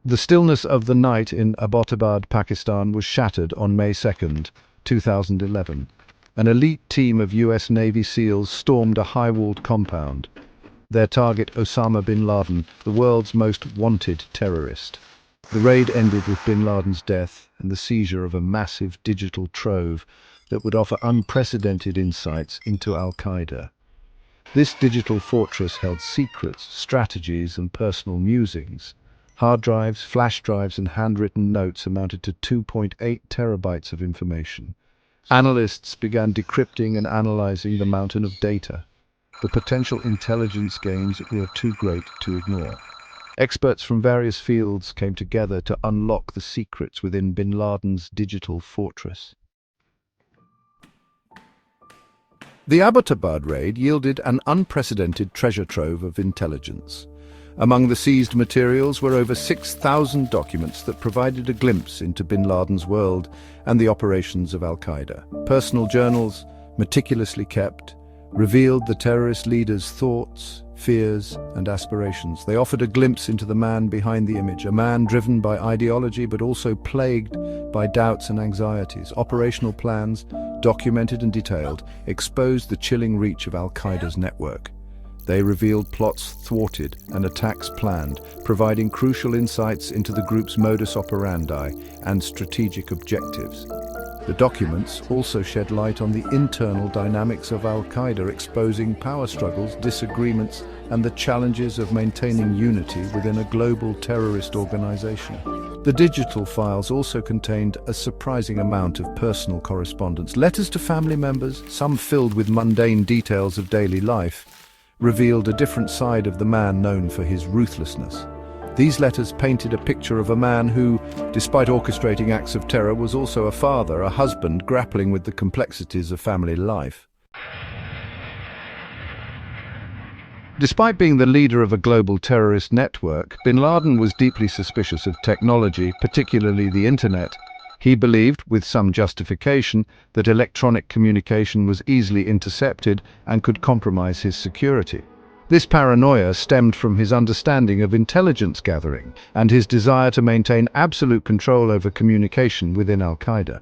The stillness of the night in Abbottabad, Pakistan was shattered on May 2, 2011. An elite team of US Navy SEALs stormed a high-walled compound. Their target, Osama Bin Laden, the world's most wanted terrorist. The raid ended with Bin Laden's death and the seizure of a massive digital trove that would offer unprecedented insights into al-Qaeda. This digital fortress held secrets, strategies, and personal musings. Hard drives, flash drives, and handwritten notes amounted to 2.8 terabytes of information. Analysts began decrypting and analyzing the mountain of data. The potential intelligence gains were too great to ignore. Experts from various fields came together to unlock the secrets within Bin Laden's digital fortress. The Abbottabad raid yielded an unprecedented treasure trove of intelligence. Among the seized materials were over 6,000 documents that provided a glimpse into Bin Laden's world and the operations of al-Qaeda. Personal journals, meticulously kept, revealed the terrorist leader's thoughts, fears, and aspirations. They offered a glimpse into the man behind the image, a man driven by ideology but also plagued by doubts and anxieties. Operational plans, documented and detailed, exposed the chilling reach of al-Qaeda's network. They revealed plots thwarted and attacks planned, providing crucial insights into the group's modus operandi and strategic objectives. The documents also shed light on the internal dynamics of al-Qaeda, exposing power struggles, disagreements, and the challenges of maintaining unity within a global terrorist organization. The digital files also contained a surprising amount of personal correspondence. Letters to family members, some filled with mundane details of daily life, revealed a different side of the man known for his ruthlessness. These letters painted a picture of a man who, despite orchestrating acts of terror, was also a father, a husband, grappling with the complexities of family life. Despite being the leader of a global terrorist network, Bin Laden was deeply suspicious of technology, particularly the internet. He believed, with some justification, that electronic communication was easily intercepted and could compromise his security. This paranoia stemmed from his understanding of intelligence gathering and his desire to maintain absolute control over communication within al-Qaeda.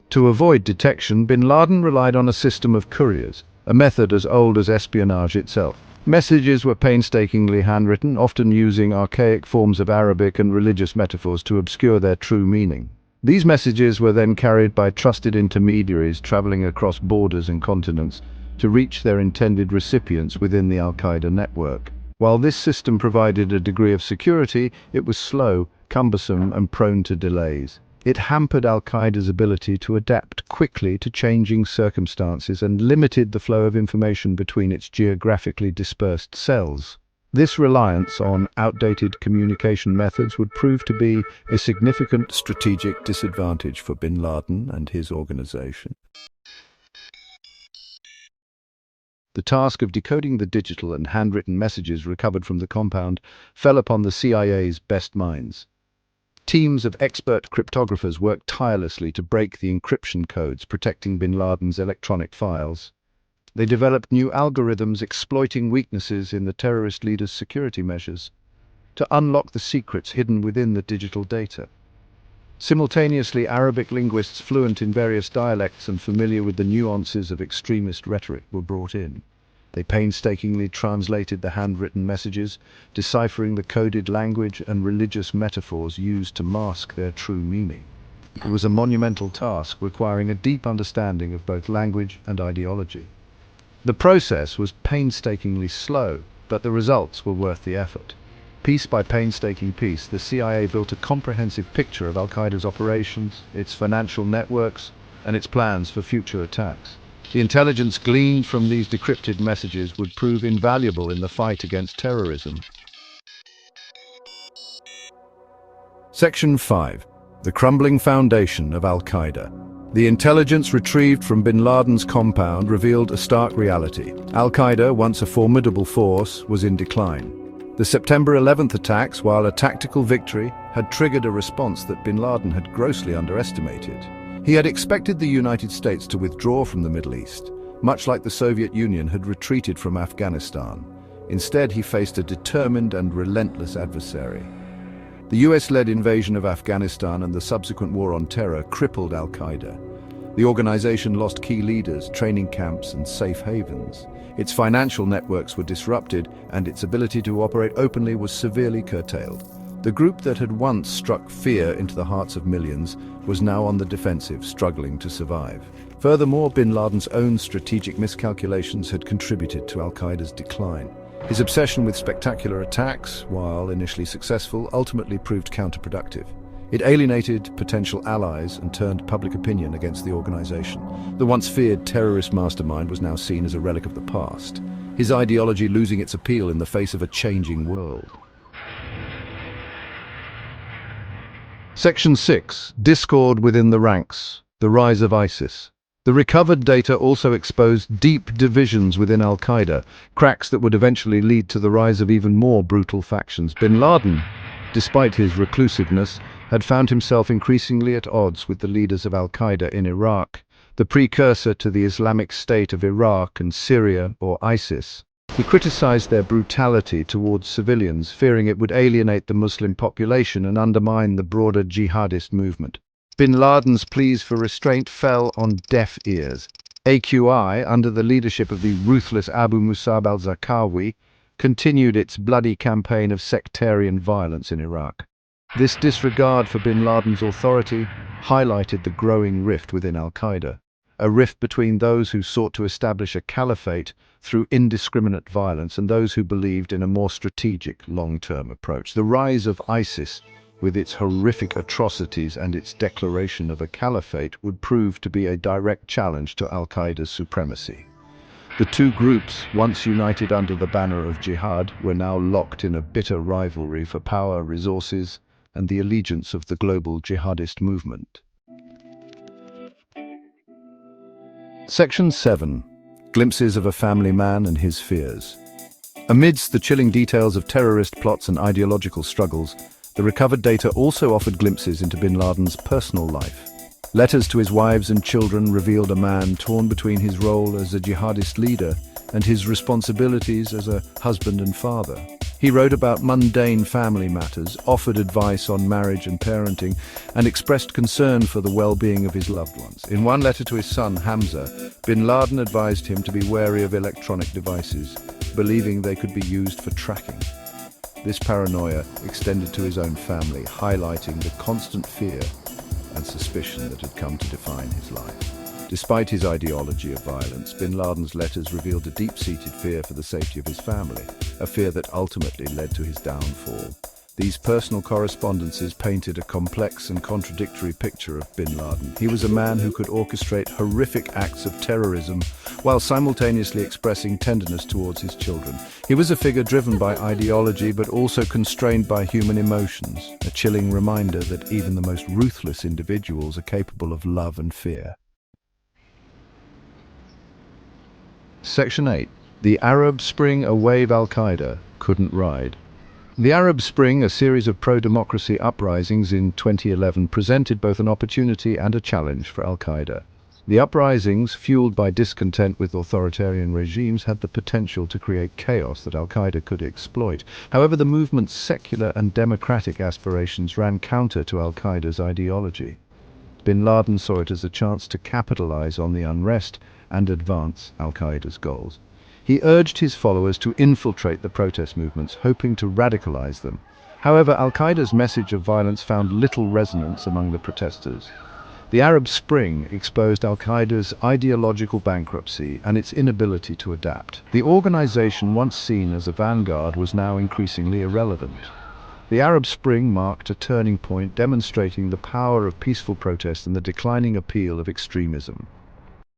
To avoid detection, Bin Laden relied on a system of couriers, a method as old as espionage itself. Messages were painstakingly handwritten, often using archaic forms of Arabic and religious metaphors to obscure their true meaning. These messages were then carried by trusted intermediaries traveling across borders and continents to reach their intended recipients within the al-Qaeda network. While this system provided a degree of security, it was slow, cumbersome, and prone to delays. It hampered al-Qaeda's ability to adapt quickly to changing circumstances and limited the flow of information between its geographically dispersed cells. This reliance on outdated communication methods would prove to be a significant strategic disadvantage for Bin Laden and his organization. The task of decoding the digital and handwritten messages recovered from the compound fell upon the CIA's best minds. Teams of expert cryptographers worked tirelessly to break the encryption codes protecting Bin Laden's electronic files. They developed new algorithms exploiting weaknesses in the terrorist leader's security measures to unlock the secrets hidden within the digital data. Simultaneously, Arabic linguists fluent in various dialects and familiar with the nuances of extremist rhetoric were brought in. They painstakingly translated the handwritten messages, deciphering the coded language and religious metaphors used to mask their true meaning. It was a monumental task requiring a deep understanding of both language and ideology. The process was painstakingly slow, but the results were worth the effort. Piece by painstaking piece, the CIA built a comprehensive picture of al-Qaeda's operations, its financial networks, and its plans for future attacks. The intelligence gleaned from these decrypted messages would prove invaluable in the fight against terrorism. Section 5. The Crumbling Foundation of al-Qaeda. The intelligence retrieved from Bin Laden's compound revealed a stark reality. Al-Qaeda, once a formidable force, was in decline. The September 11th attacks, while a tactical victory, had triggered a response that Bin Laden had grossly underestimated. He had expected the United States to withdraw from the Middle East, much like the Soviet Union had retreated from Afghanistan. Instead, he faced a determined and relentless adversary. The US-led invasion of Afghanistan and the subsequent war on terror crippled al-Qaeda. The organization lost key leaders, training camps, and safe havens. Its financial networks were disrupted, and its ability to operate openly was severely curtailed. The group that had once struck fear into the hearts of millions was now on the defensive, struggling to survive. Furthermore, bin Laden's own strategic miscalculations had contributed to al-Qaeda's decline. His obsession with spectacular attacks, while initially successful, ultimately proved counterproductive. It alienated potential allies and turned public opinion against the organization. The once feared terrorist mastermind was now seen as a relic of the past, his ideology losing its appeal in the face of a changing world. Section 6. Discord within the ranks. The rise of ISIS. The recovered data also exposed deep divisions within al-Qaeda, cracks that would eventually lead to the rise of even more brutal factions. Bin Laden, despite his reclusiveness, had found himself increasingly at odds with the leaders of al-Qaeda in Iraq, the precursor to the Islamic State of Iraq and Syria, or ISIS. He criticized their brutality towards civilians, fearing it would alienate the Muslim population and undermine the broader jihadist movement. Bin Laden's pleas for restraint fell on deaf ears. AQI, under the leadership of the ruthless Abu Musab al-Zarqawi, continued its bloody campaign of sectarian violence in Iraq. This disregard for bin Laden's authority highlighted the growing rift within al-Qaeda, a rift between those who sought to establish a caliphate through indiscriminate violence and those who believed in a more strategic, long-term approach. The rise of ISIS, with its horrific atrocities and its declaration of a caliphate, would prove to be a direct challenge to al-Qaeda's supremacy. The two groups, once united under the banner of jihad, were now locked in a bitter rivalry for power, resources, and the allegiance of the global jihadist movement. Section 7. Glimpses of a family man and his fears. Amidst the chilling details of terrorist plots and ideological struggles, the recovered data also offered glimpses into bin Laden's personal life. Letters to his wives and children revealed a man torn between his role as a jihadist leader and his responsibilities as a husband and father. He wrote about mundane family matters, offered advice on marriage and parenting, and expressed concern for the well-being of his loved ones. In one letter to his son, Hamza, bin Laden advised him to be wary of electronic devices, believing they could be used for tracking. This paranoia extended to his own family, highlighting the constant fear and suspicion that had come to define his life. Despite his ideology of violence, bin Laden's letters revealed a deep-seated fear for the safety of his family, a fear that ultimately led to his downfall. These personal correspondences painted a complex and contradictory picture of bin Laden. He was a man who could orchestrate horrific acts of terrorism while simultaneously expressing tenderness towards his children. He was a figure driven by ideology but also constrained by human emotions, a chilling reminder that even the most ruthless individuals are capable of love and fear. Section 8. The Arab Spring, a wave al-Qaeda couldn't ride. The Arab Spring, a series of pro-democracy uprisings in 2011, presented both an opportunity and a challenge for al-Qaeda. The uprisings, fueled by discontent with authoritarian regimes, had the potential to create chaos that al-Qaeda could exploit. However, the movement's secular and democratic aspirations ran counter to al-Qaeda's ideology. Bin Laden saw it as a chance to capitalize on the unrest and advance al-Qaeda's goals. He urged his followers to infiltrate the protest movements, hoping to radicalize them. However, al-Qaeda's message of violence found little resonance among the protesters. The Arab Spring exposed al-Qaeda's ideological bankruptcy and its inability to adapt. The organization, once seen as a vanguard, was now increasingly irrelevant. The Arab Spring marked a turning point, demonstrating the power of peaceful protest and the declining appeal of extremism.